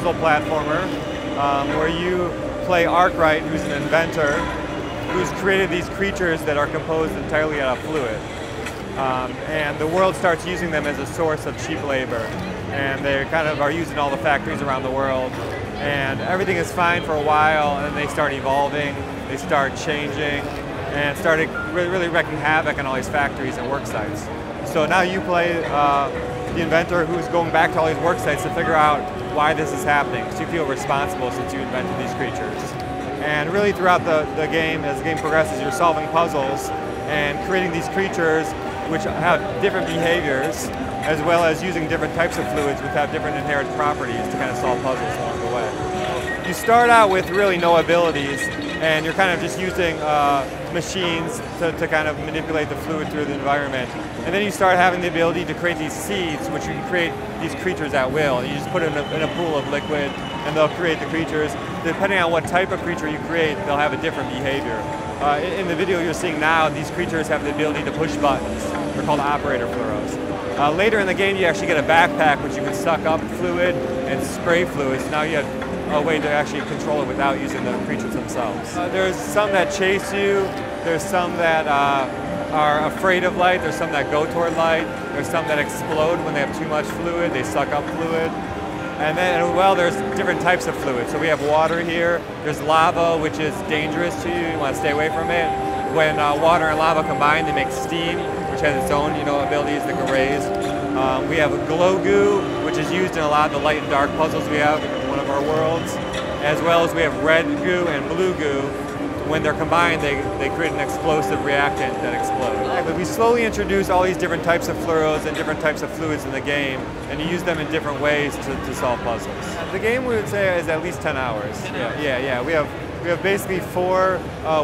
puzzle platformer where you play Arkwright, who's an inventor, who's created these creatures that are composed entirely out of fluid. And the world starts using them as a source of cheap labor. And they kind of are used in all the factories around the world. And everything is fine for a while, and then they start evolving, they start changing, and started really wreaking havoc on all these factories and work sites. So now you play the inventor who's going back to all these work sites to figure out why this is happening, because you feel responsible since you invented these creatures. And really throughout the game, as the game progresses, you're solving puzzles and creating these creatures which have different behaviors, as well as using different types of fluids which have different inherent properties to kind of solve puzzles along the way. You start out with really no abilities, and you're kind of just using machines to kind of manipulate the fluid through the environment. And then you start having the ability to create these seeds, which you can create these creatures at will. You just put it in a pool of liquid, and they'll create the creatures. Depending on what type of creature you create, they'll have a different behavior. In the video you're seeing now, these creatures have the ability to push buttons. They're called operator fluoros. Later in the game, you actually get a backpack which you can suck up fluid and spray fluids. Now you have a way to actually control it without using the creatures themselves. There's some that chase you. There's some that are afraid of light. There's some that go toward light. There's some that explode when they have too much fluid. They suck up fluid. And then, well, there's different types of fluid. So we have water here. There's lava, which is dangerous to you. You want to stay away from it. When water and lava combine, they make steam, which has its own, abilities that can raise. We have a glow goo, which is used in a lot of the light and dark puzzles we have in one of our worlds. As well as we have red goo and blue goo. When they're combined, they create an explosive reactant that explodes. But we slowly introduce all these different types of fluids and different types of fluids in the game, and you use them in different ways to solve puzzles. The game, we would say, is at least 10 hours. Yeah. We have basically 4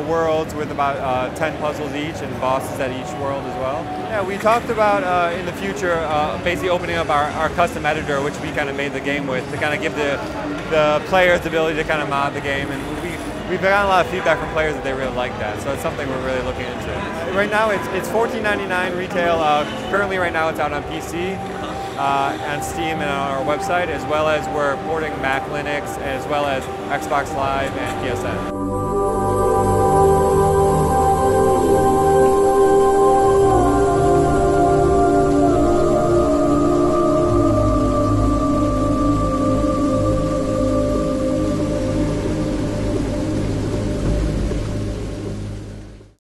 worlds with about 10 puzzles each, and bosses at each world as well. Yeah, we talked about in the future basically opening up our custom editor, which we kind of made the game with, to kind of give the players the ability to kind of mod the game. And we've gotten a lot of feedback from players that they really like that, so it's something we're really looking into. Right now it's $14.99 retail. Currently right now it's out on PC, and Steam, and on our website, as well as we're porting Mac Linux, as well as Xbox Live and PSN.